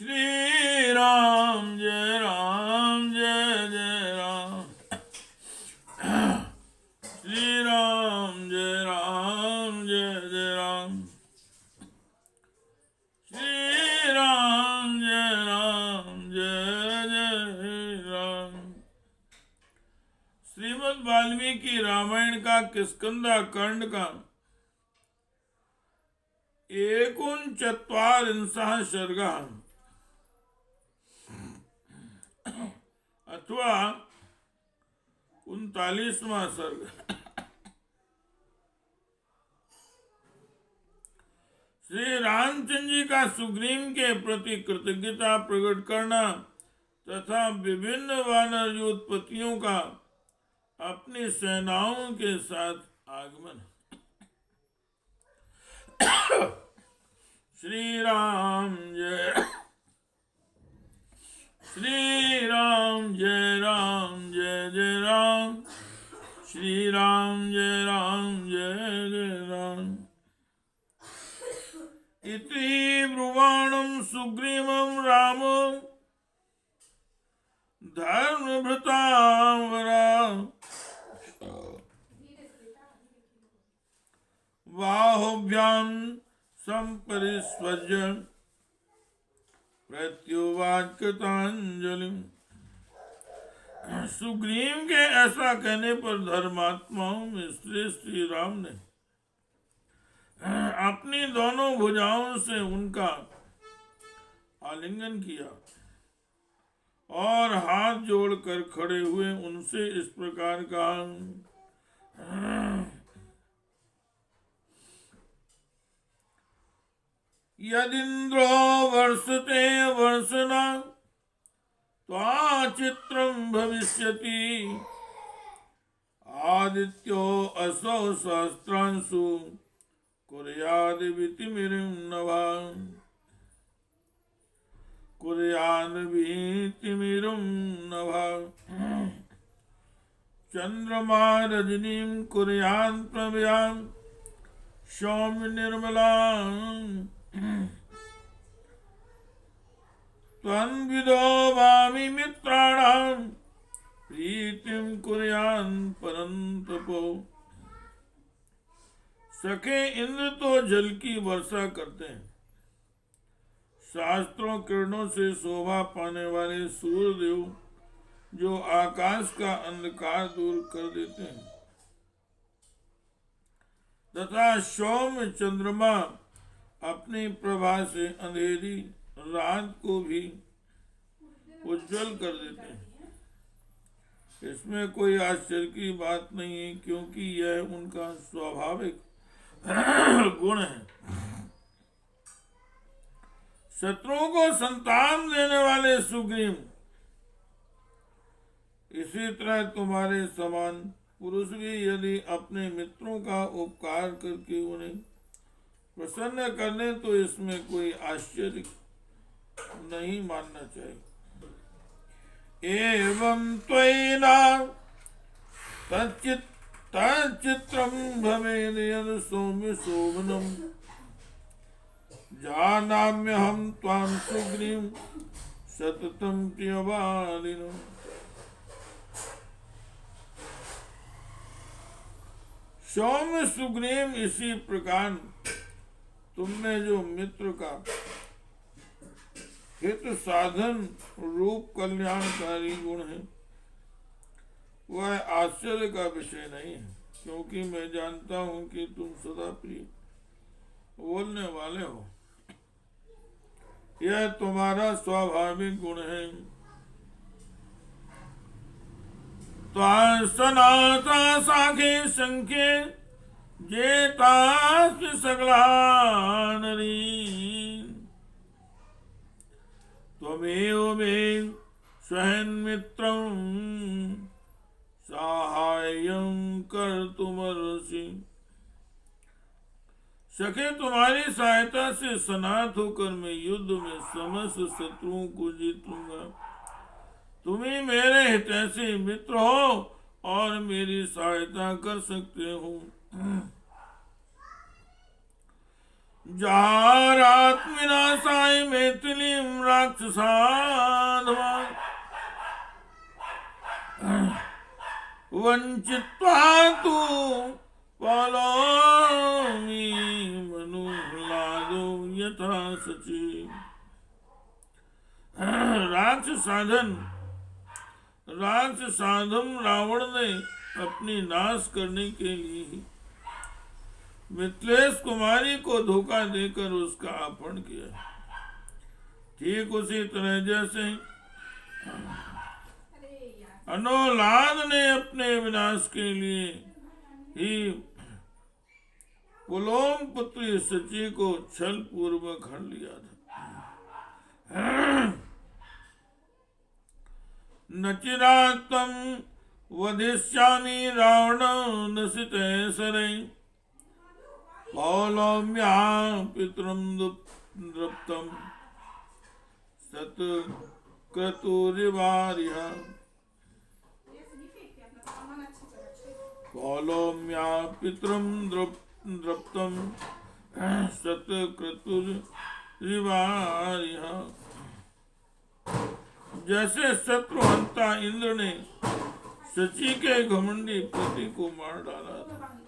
श्री राम जय राम जय जय राम। श्री राम जय राम जय जय राम। श्री राम जय जय राम। श्रीमद् वाल्मीकि रामायण का किष्किंधा कांड का 49वां सर्ग अथवा 39वां सर्ग। श्री रामचंद्र जी का सुग्रीव के प्रति कृतज्ञता प्रकट करना तथा विभिन्न वानर योत्पत्तियों का अपनी सेनाओं के साथ आगमन। श्री राम जय जय राम। श्री राम जय जय राम। इति ब्रुवाणं सुग्रीवं राम धर्मभृतां वरा बाहुभ्यां संपरिस्वज्य प्रत्युवाच कृतांजलिं। सुग्रीव के ऐसा कहने पर धर्मात्माओं में श्री राम ने अपनी दोनों भुजाओं से उनका आलिंगन किया और हाथ जोड़कर खड़े हुए उनसे इस प्रकार कहा। यदिन्द्रो वर्षते वर्षना त्वाचित्रं भविष्यति आदित्यो असौ सहस्रांशु कुर्याद्वितिमिरं नभा कुर्याद्वितिमिरं नभा चंद्रमा रजनीं कुर्यात् प्रभयां सौम्य निर्मलां त्वन्विदो वामि मित्राणां प्रीतिं कुर्यान् परन्तपो। सखे इंद्र तो जल की वर्षा करते हैं, शास्त्रों किरणों से शोभा पाने वाले सूर्यदेव जो आकाश का अंधकार दूर कर देते हैं तथा सौम्य चंद्रमा अपनी प्रभा से अंधेरी रात को भी उज्जवल कर देते हैं। इसमें कोई आश्चर्य की बात नहीं है, क्योंकि यह उनका स्वाभाविक गुण है। शत्रुओं को संतान देने वाले सुग्रीव, इसी तरह तुम्हारे समान पुरुष भी यदि अपने मित्रों का उपकार करके उन्हें प्रसन्न कर ले तो इसमें कोई आश्चर्य नहीं मानना चाहिए। एवं त्वयिना तच्चित्रं भवेद् यद् सौम्य शोभनम् जानाम्यहं त्वां सुग्रीवं सततं प्रियवादिनम्। सौम्य सुग्रीव, इसी प्रकार तुमने जो मित्र का हित साधन रूप कल्याणकारी गुण है वह आश्चर्य का विषय नहीं है, क्योंकि मैं जानता हूं कि तुम सदा प्रिय बोलने वाले हो। यह तुम्हारा स्वाभाविक गुण है। सनाता साखे संख्ये जेतास्ति सकला नरी त्वमेव मे स्वयन्मित्रं साहाय्यं कर्तुमर्हसि। सखे, तुम्हारी सहायता से सनाथ होकर मैं युद्ध में समस्त शत्रुओं को जीत लूंगा। तुम ही मेरे हितैषी मित्र हो और मेरी सहायता कर सकते हो। जहारात्मिनाशाय मैथिलीं राक्षसाधवा वंचित्वा तु पालयामि मनुह्लादो यथा सची। राक्षसाधम रावण ने अपनी नाश करने के लिए मिथिलेश कुमारी को धोखा देकर उसका अपहरण किया। ठीक उसी तरह जैसे अनौलाद ने अपने विनाश के लिए ही पुलोम पुत्री सची को छल पूर्वक हर लिया था। नचिरात्तम वधिष्यामि रावण नसिते सरे पौलम्या पितरम द्रप्तम सत्क्रतुरिवार्य पौलम्या पितरम द्रप्तम सत्क्रतुरिवार्य। जैसे शत्रुहंता इंद्र ने शची के घमंडी पति को मार डाला था,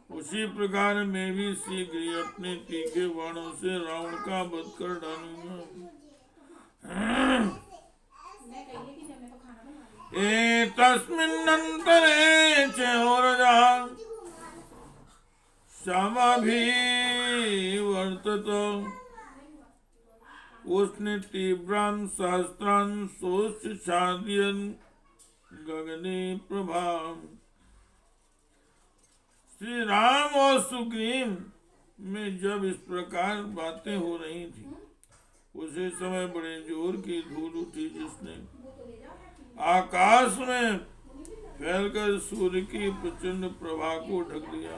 उसी प्रकार मैं भी शीघ्र ही अपने तीखे बाणों से रावण का वध कर डालूंगा। तस्मिन्नन्तरे च होरजा समाभिवर्तत उसने तीव्रां सहस्त्रां सोच्छादयन् गगने प्रभाम। श्री राम और सुग्रीव में जब इस प्रकार बातें हो रही थी, उसी समय बड़े जोर की धूल उठी जिसने आकाश में फैलकर सूर्य की प्रचंड प्रभा को ढक दिया।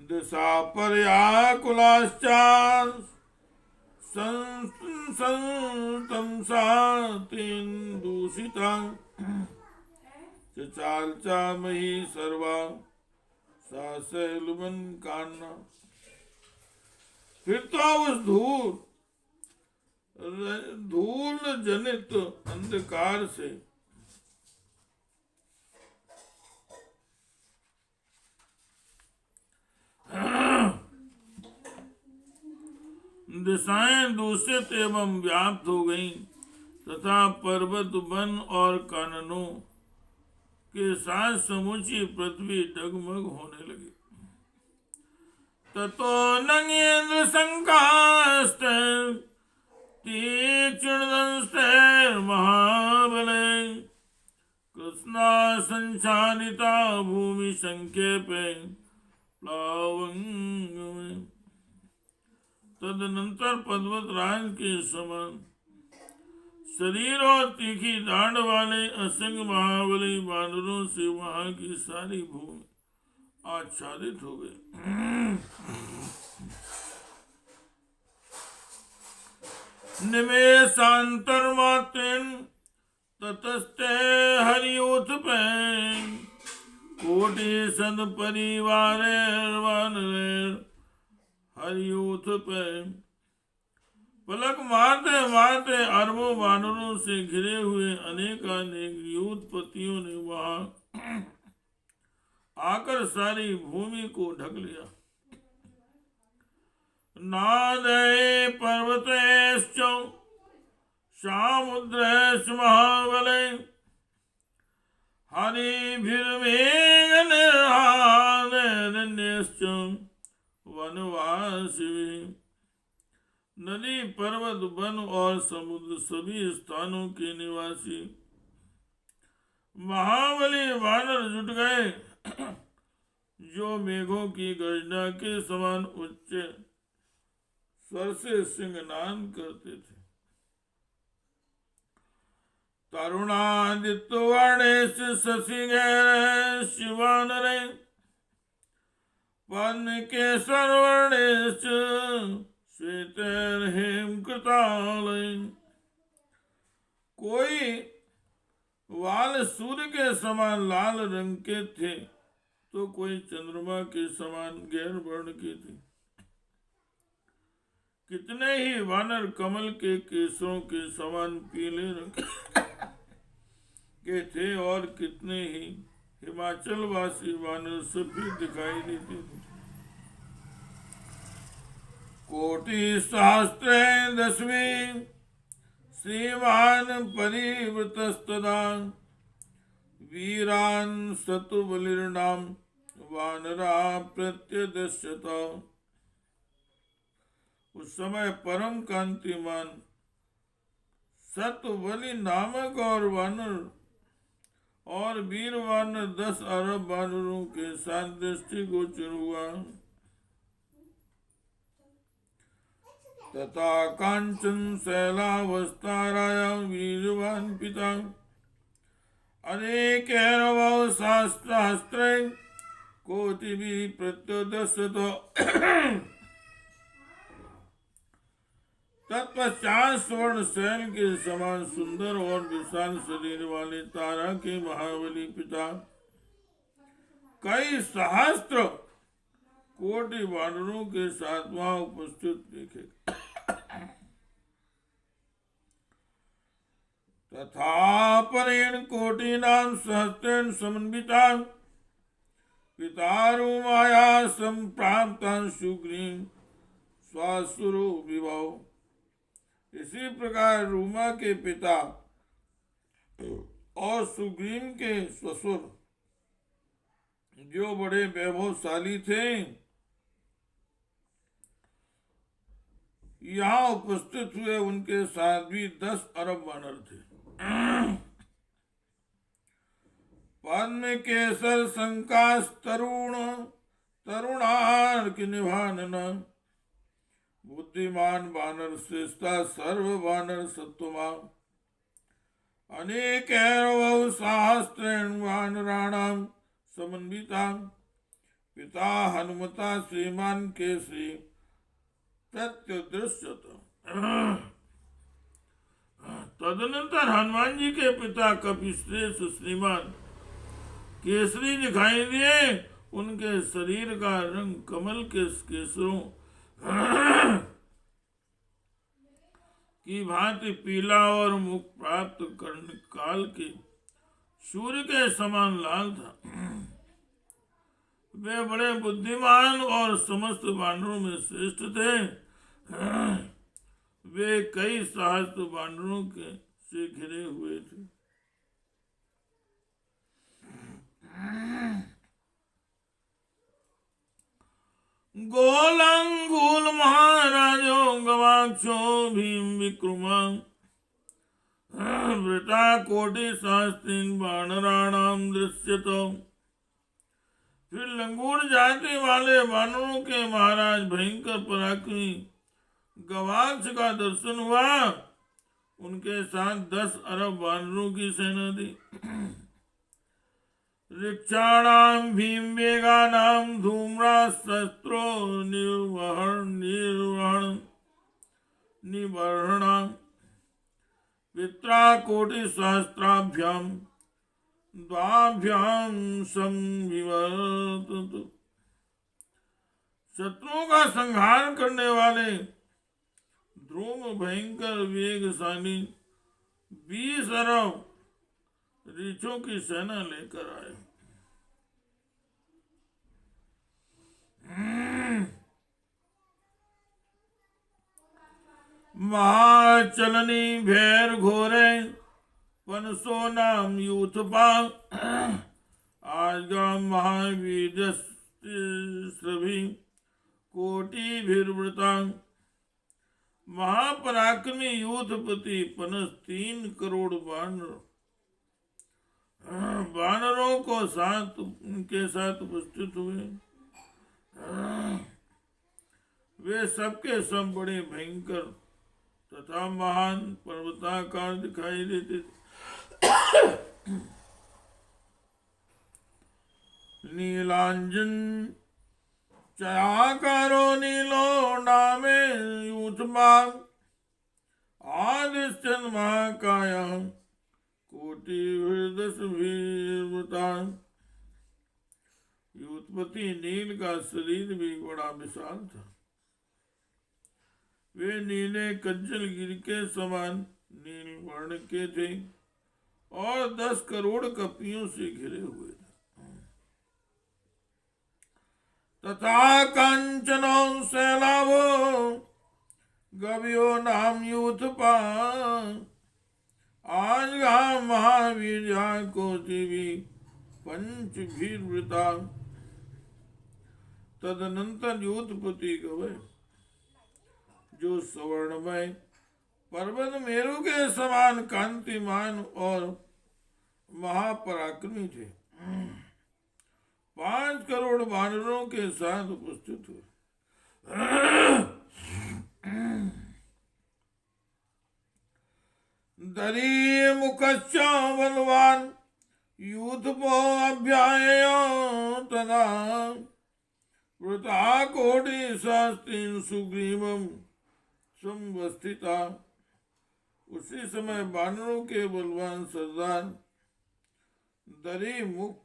दिशा पर आकुलाश्चार दूषिता चालचा मही सर्वा सासैलुमन कान्ना। फिर तो उस धूल जनित अंधकार से दिशाएं दूषित एवं व्याप्त हो गईं तथा पर्वत वन और काननों के साथ समूची पृथ्वी डगमग होने लगी। ततो नंगेन्द्र संकास्ते तीक्ष्णदंष्टैर् महाबले कृष्णा संचालिता भूमि संक्षेपे प्लावंगमे। तदनंतर पर्वत राज के समान शरीर और तीखी दाढ़ वाले असंग महाबली बानरों से वहां की सारी भूमि आच्छादित हो गई। निमेषांतरमात्रेण ततस्ते हरियोथ पे कोटि सद परिवारे हरियोथ पे। पलक मारते मारते अरबों वानरों से घिरे हुए अनेकानेक योधपतियों ने वहां आकर सारी भूमि को ढक लिया। नादे पर्वतेश्च सामुद्रेश महाबले हरिभिर्वेगनिर्हारण्यश्च वनवासी। नदी पर्वत वन और समुद्र सभी स्थानों के निवासी महाबली वानर जुट गए, जो मेघों की गर्जना के समान उच्च स्वर से सिंहनाद करते थे। तरुणादित्य वर्णेश शशिगैर शिवानरे पद्म केसर वर्णेश श्वेतर हेम कृतालय। कोई वाल सूर्य के समान लाल रंग के थे तो कोई चंद्रमा के समान गैर वर्ण की थी। कितने ही वानर कमल के केसों के समान पीले रंग के थे और कितने ही हिमाचल वासी वानर सफेद दिखाई देते थे। कोटि सहस्त्र दसवीं श्रीमान परिवृतस्तदा वीरान सतुबलिर्नाम वानरा प्रत्यदश्यत। उस समय परम कांतिमान सतुबलि नामक और वानर और वीर वानर 10 अरब वानरों के साथ दृष्टि गोचर हुआ। तथा कांचन शैलावस्ताराया वीरवान पिता अनेक सहस्त्र कोटि भी प्रत्युदस्यत। तत्पश्चात स्वर्ण शैल के समान सुंदर और विशाल शरीर वाले तारा के महाबली पिता कई सहस्त्र कोटि वानरों के साथ वहां उपस्थित देखे। तथा परेण कोटि नाम सहस्रेण समन्विता पितारु माया संप्राप्ता सुग्रीव स्वासुरो विभव। इसी प्रकार रूमा के पिता और सुग्रीव के ससुर जो बड़े वैभवशाली थे यहाँ उपस्थित हुए। उनके साथ भी 10 अरब वानर थे। पद्म केसर संकाश तरुणार्क निभानन बुद्धिमान वानर श्रेष्ठा सर्व वानर सत्वमा अनेक सहस्रेण वानराणाम समन्विता पिता हनुमता श्रीमान केसरी प्रत्युदृश्यत। तदनंतर हनुमान जी के पिता कपिश्रेष्ठ श्रीमान केसरी दिखाई दिए। उनके शरीर का रंग कमल के केसरों की भांति पीला और मुख प्राप्त करने काल के सूर्य के समान लाल था। वे बड़े बुद्धिमान और समस्त वानरों में श्रेष्ठ थे। वे कई सहस्त्र वानरों के से घिरे हुए थे। गोलंगुल महाराजो गवाक्षो भीम विक्रमा वृता कोटि सहस्रीन वानराणाम दृश्यत। फिर लंगूर जाति वाले वानरों के महाराज भयंकर पराक्रमी गवाक्ष का दर्शन हुआ। उनके साथ 10 अरब वानरों की सेना थी। ऋक्षाणाम भीम वेगानाम धूम्रास्त्रो निवर्हणाम पित्रा कोटि सहस्त्राभ्याम द्वाभ्याम संविवर्तत। शत्रुओं का संहार करने वाले ध्रुव भयंकर वेगशाली 20 अरब ऋषों की सेना लेकर आए। महाचलनी भैर घोरे पनसो नाम यूथपा आजगा महावीर सभी कोटि भीरवृता। महापराक्रमी यूथपति पनस 3 करोड़ वानरों को साथ उनके साथ उपस्थित हुए। वे सबके सब बड़े भयंकर तथा महान पर्वताकार दिखाई देते थे। नीलांजन चयाकारो नीलो नामे यूथबाग आदिश्चन महाकाया कोटि 10 वीरवृता। युद्धपति नील का शरीर भी बड़ा विशाल था। वे नीले कज्जल गिर के समान नील वर्ण के थे और 10 करोड़ कपियों से घिरे हुए थे। तथा कांचनो सैलावो गव्यो नाम यूथपा आज महावीर को भी पंचभीरवृता। तदनंतर युद्धपति गवे जो स्वर्णमय पर्वत मेरु के समान कांतिमान और महापराक्रमी थे 5 करोड़ वानरों के साथ उपस्थित हुए। दरी मुखश्च बलवान यूथपो अभ्यायो तदा वृता कोटि शास्त्रीन सुग्रीवम संवस्थिता। उसी समय वानरों के बलवान सरदार दरी मुख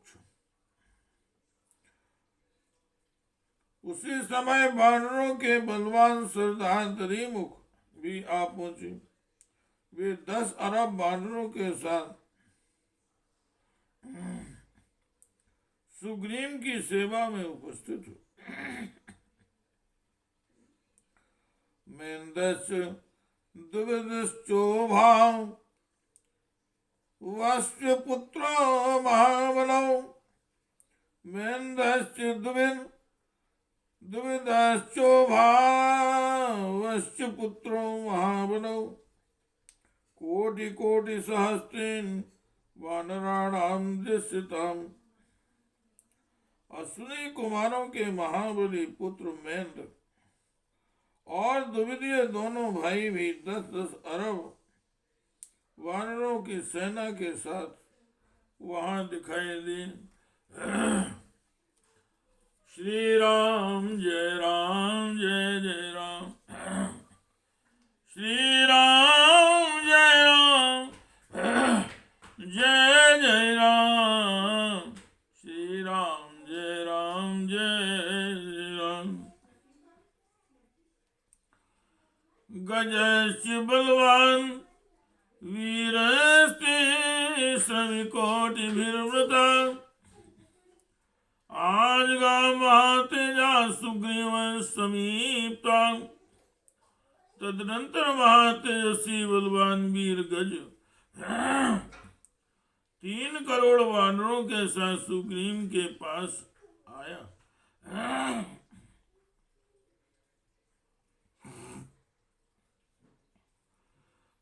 उसी समय वानरों के बलवान सरदार दरीमुख भी आ पहुंचे। वे 10 अरब वानरों के साथ सुग्रीव की सेवा में उपस्थित हुए। मेन्दस्य दुविदश्चोभाव वस्य पुत्रो महाबलो मेन्दस्य दुविदश्चोभावश्च पुत्रो महाबलो कोटि कोटि सहस्रेण वानराणाम दृश्यताम। अश्विनी कुमारों के महाबली पुत्र मेंद्र और द्विविदीय दोनों भाई भी 10-10 अरब वानरों की सेना के साथ वहां दिखाई दी। श्री राम जय जय राम। श्री राम जय जय राम। श्री राम जय राम। गजस्य बलवान वीरस्ते श्रविकोटिभिर्वृता आज गा महातेजा सुग्रीव समीपता। तदनंतर महातेजस्वी बलवान वीर गज 3 करोड़ वानरों के साथ सुग्रीव के पास आया।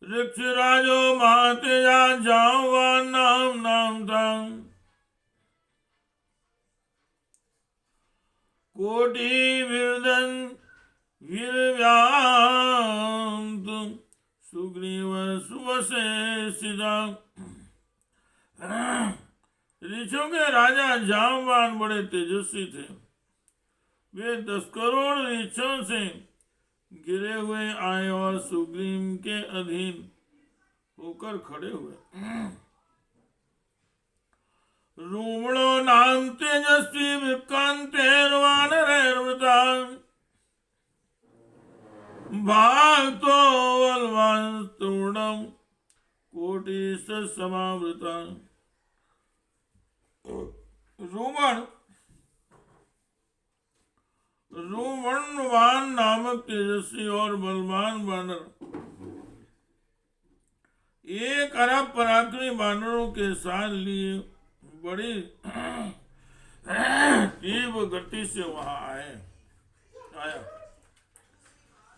ऋक्षराजो महातेजा जावान नाम था कोटि विरदन वीरव्यांत सुग्रीव सुवसे सिदा। ऋषियों के राजा जामवान बड़े तेजस्वी थे। वे 10 करोड़ ऋषियों से गिरे हुए आए और सुग्रीव के अधीन होकर खड़े हुए। रूमणो नाम तेजस्वी विकांतेर्वानरैर्वृता भागतो बलवान तूर्णम कोटि समावृता। रूमणवान नामक तेजस्वी और बलवान वानर 1 अरब पराक्रमी वानरों के साथ लिए बड़ी तीव्र गति से वहां आया।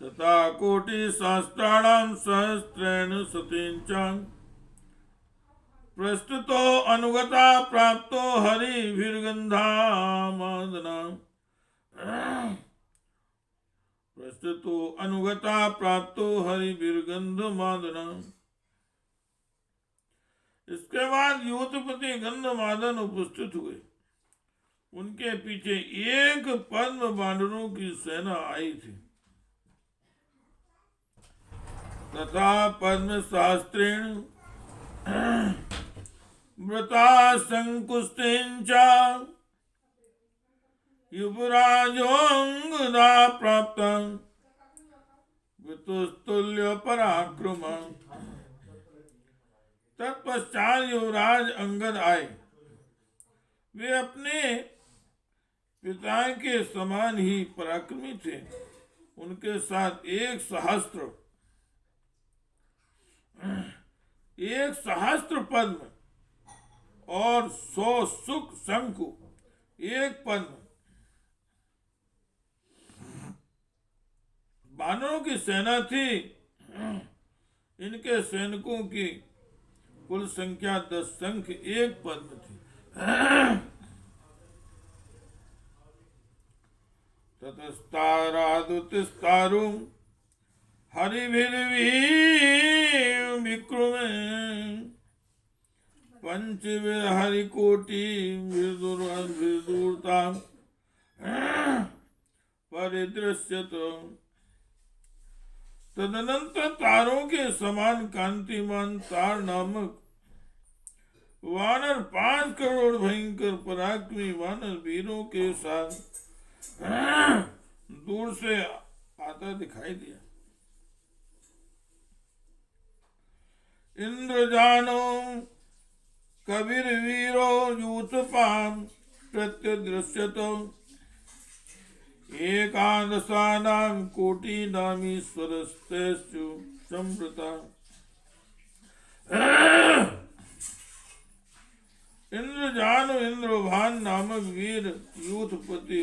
तथा कोटि शास्त्राणाम सहस्रेण सतेन प्रस्तुतो अनुगता प्राप्तो हरिभिर्गंधा मादना। प्रस्तुतो अनुगता प्राप्तो हरिभिर्गंध मादना। इसके बाद युद्धपति गंधमादन उपस्थित हुए। उनके पीछे 1 पद्म वानरों की सेना आई थी। तथा पद्म शास्त्रेण व्रता संकुस्तेन च युवराजोंगदा प्राप्त वितुस्तुल्य पराक्रम। तत्पश्चात युवराज अंगद आए। वे अपने पिता के समान ही पराक्रमी थे। उनके साथ 1 सहस्त्र पद्म और 100 सुख शंकु एक पद्म। वानरों की सेना थी। इनके सैनिकों की कुल संख्या 10 शंख एक पद्म थी। ततस्तारादुतिस्तारु हरिभिर्विक्रमे पंचविरहरिकोटि विदुरता परिदृश्यत। तदनंतर तारों के समान कांतिमान तार नामक वानर 5 करोड़ भयंकर पराक्रमी वानर वीरों के साथ दूर से आता दिखाई दिया। इंद्रजानो कबीर वीरो यूथपाम प्रत्यदृश्यतो एकादशानां कोटिनामीश्वरस्तेषु संवृता। इंद्रजानु इंद्रभान नामक वीर यूथपति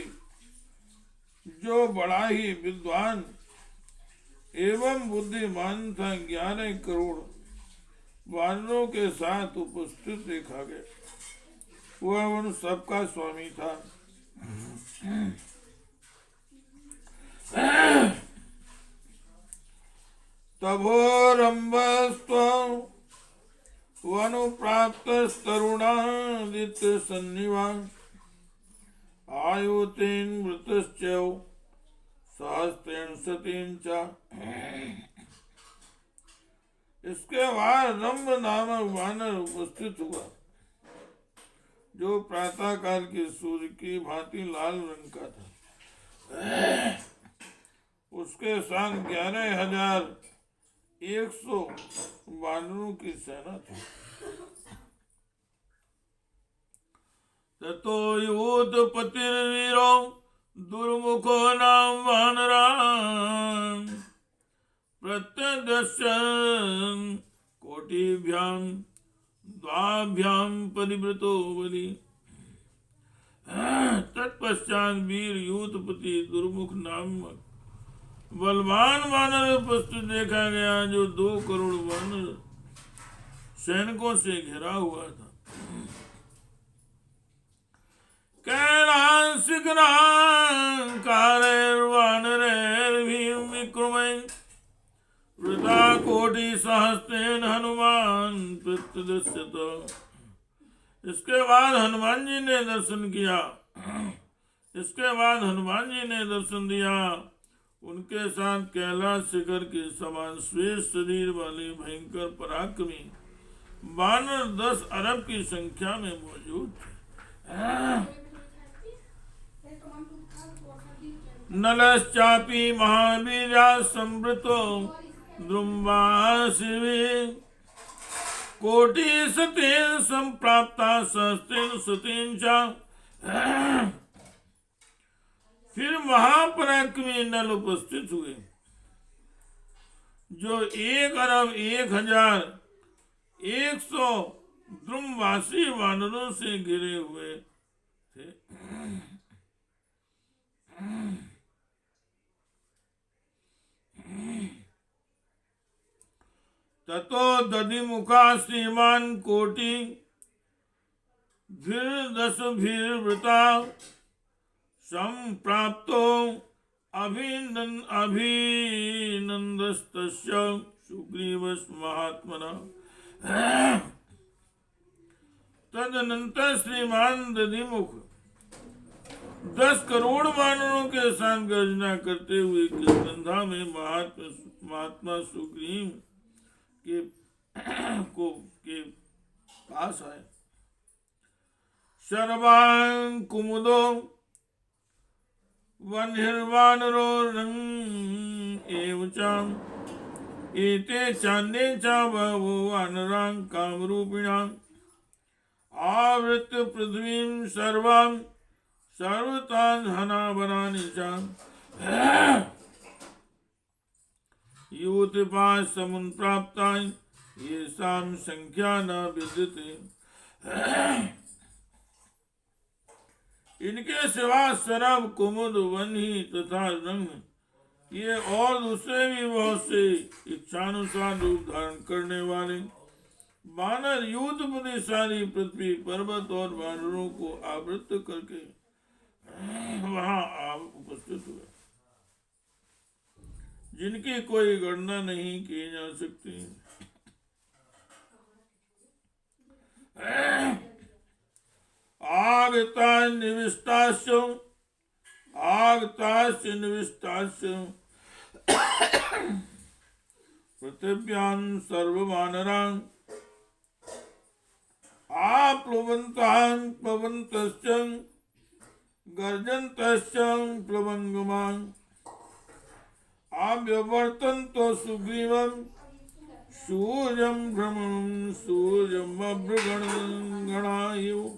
जो बड़ा ही विद्वान एवं बुद्धिमान था 11 करोड़ वानरों के साथ उपस्थित देखा गया। वह उन सबका स्वामी था। तभोरंबस्त्वं वनुप्राप्तस्तरुणादित्य सन्निवा आयुतेन मृतश्चैव सहस्रेण सतीं च। इसके बाद रंभ नामक वानर उपस्थित हुआ जो प्रातः काल के सूर्य की भांति लाल रंग का था। उसके साथ 11,100 वानरों की सेना थी। ततो यूथपतिर्वीरो दुर्मुखो नाम वानरा प्रत्यदर्शन कोटिभ्याम द्वाभ्याम परिवृतो बलि। तत्पश्चात वीर यूथपति दुर्मुख नामक बलवान वानर उपस्थित देखा गया जो 2 करोड़ वानर सैनिकों से घिरा हुआ था। वृथा कोटि सहस्रेण हनुमान प्रत्यदृश्यत। इसके बाद हनुमान जी ने दर्शन दिया। उनके साथ कैलाश शिखर के समान श्रेष्ठ शरीर वाले भयंकर पराक्रमी वानर 10 अरब की संख्या में मौजूद थे। नलश्चापि महावीर्या संवृतो द्रुम्बाशिवे कोटि सतेन संप्राप्ता सहस्रेण सतेन च। फिर महापराक्रमी नल उपस्थित हुए जो 1,01,100 द्रुमवासी वानरों से घिरे हुए थे। ततो दधिमुखा श्रीमान कोटि दशभिर्वृता संप्राप्तो अभिनंदस्तस्य सुग्रीवस् महात्मना। तदनंतर श्रीमान दधिमुख 10 करोड़ वानरों के साथ गर्जना करते हुए किष्किंधा में महात्मा सुग्रीव के पास आए। शर्वां कुमुदो वन्हिर्वानरो रंग एव चाम एते चान्ये च बहवो वानरां कामरूपिणां आवृत्य पृथ्वीं सर्वां सर्वतान् हनावनानि च यूतिपाः समुन्प्राप्ताः येषां संख्या न विद्यते। इनके सिवा शरभ कुमुद वन्ही तथा रंग ये और दूसरे भी बहुत से इच्छानुसार रूप धारण करने वाले वानर युद्धपति सारी पृथ्वी पर्वत और वानरों को आवृत करके वहां उपस्थित हुए, जिनकी कोई गणना नहीं की जा सकती। आगताश्च निविष्टाश्च पृथिव्यां सर्ववानरान् आप्लुवन्तान् प्लवन्तश्च गर्जन्तश्च प्लवङ्गमान् आव्यवर्तन्तो सुग्रीवं सूर्यं भ्रमणं सूर्यमभ्रगणायुः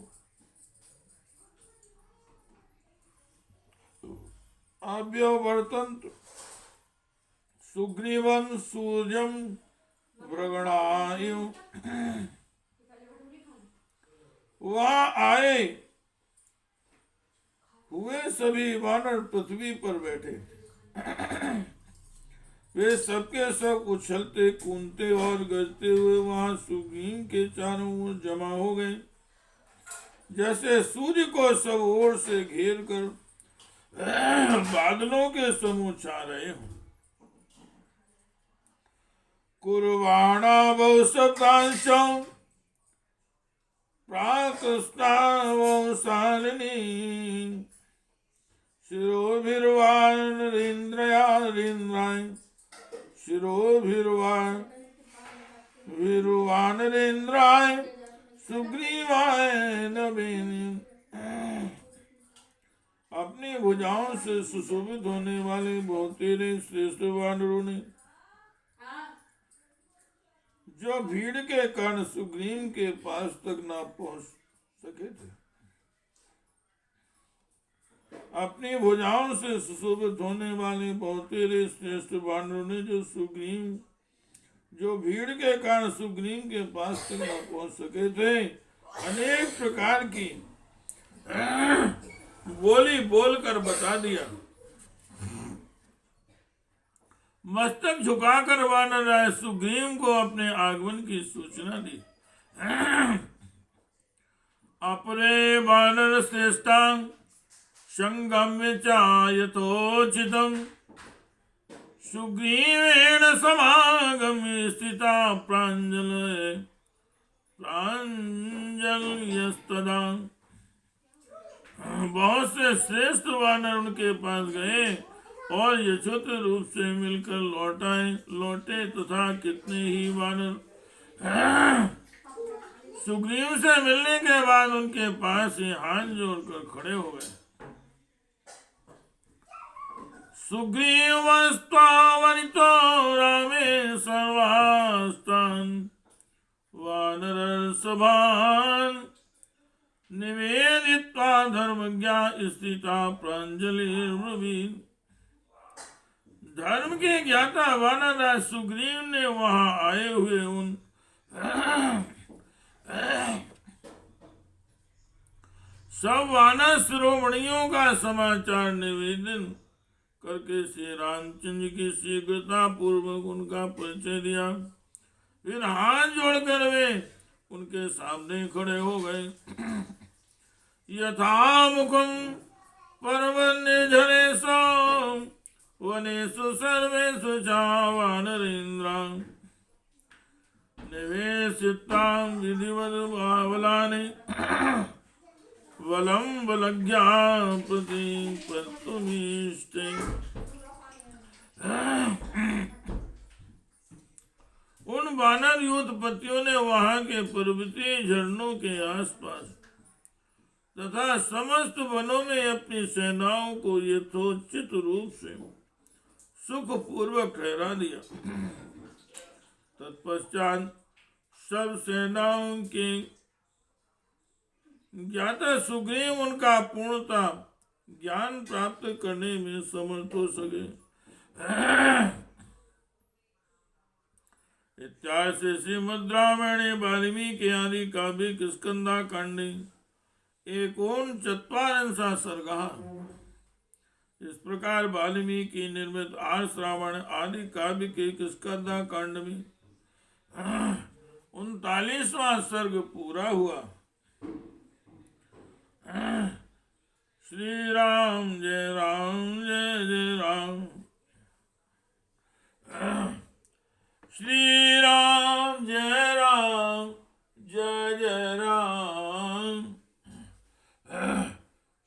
अव्यवर्तन्त सुग्रीवं सूर्यं भ्रगणायुः। वहां आए हुए सभी वानर पृथ्वी पर बैठे, वे सबके सब उछलते कूदते और गरजते हुए वहां सुग्रीव के चारों ओर जमा हो गए, जैसे सूर्य को सब ओर से घेर कर बादलों के समूह छा रहे हों। कुर्वाणा बहु शब्दांशं प्राकृष्टावसालिनी शिरोभिर्वानरेन्द्राय शिरोभिर्वानरेन्द्राय सुग्रीवाय नवीन। अपनी भुजाओं से सुशोभित होने वाले बहुतेरे श्रेष्ठ वानरों ने, जो भीड़ के कारण सुग्रीव के पास तक ना पहुंच सके थे, अपनी भुजाओं से सुशोभित होने वाले बहुतेरे श्रेष्ठ वानरों ने जो भीड़ के कारण सुग्रीव के पास तक न पहुंच सके थे, अनेक प्रकार की बोली बोलकर बता दिया। मस्तक झुकाकर वानर राय सुग्रीव को अपने आगमन की सूचना दी। अपरे वानर श्रेष्ठां संगम्य च यथोचितं सुग्रीवेण समागम्य स्थिता प्राञ्जलयस्तदा। बहुत से श्रेष्ठ वानर उनके पास गए और यथोचित रूप से मिलकर लौटे तथा कितने ही वानर सुग्रीव से मिलने के बाद उनके पास ही हाथ जोड़कर खड़े हो गए। सुग्रीवस्त्वरितो रामे सर्वास्तान् वानरसभान् निवेदित्वा धर्मज्ञा स्थिता प्राञ्जलिर्ब्रवीत्। धर्म के ज्ञाता वानर सुग्रीव ने वहां आए हुए उन सब वानर शिरोमणियों का समाचार निवेदन करके श्री रामचंद्र की शीघ्रता पूर्वक उनका परिचय दिया। फिर हाथ जोड़कर वे उनके सामने खड़े हो गए। यथा मुखम पर्वन्यजनेषु वनेषु सर्वेषु च वानरेन्द्राः निवेशितां विधिवद् वलं बलज्ञा प्रतिपत्तुमीष्टे। उन वानर युद्धपतियों ने वहां के पर्वतीय झरनों के आसपास तथा समस्त वनों में अपनी सेनाओं को यथोचित रूप से सुख पूर्वक ठहरा दिया। तत्पश्चात सब सेनाओं के ज्ञाता सुग्रीव उनका पूर्णता ज्ञान प्राप्त करने में समर्थ हो सके। इत्यादि श्रीमद् रामायणे वाल्मीकि आदि काव्यिक स्कंधा कांडे एकोनचत्वारिंशः सर्गः। इस प्रकार वाल्मीकि निर्मित आर्ष रावण आदि काव्य के स्कंधा कांड में 39वां सर्ग पूरा हुआ। श्री राम जय राम। श्री राम जय राम जय राम।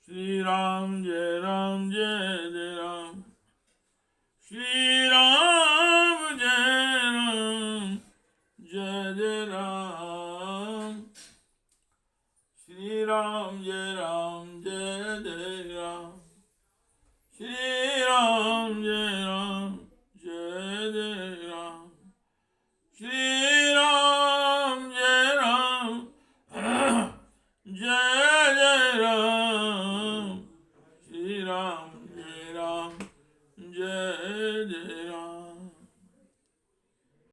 श्री राम जय राम जय राम। श्री राम जय राम जय राम। श्री राम जय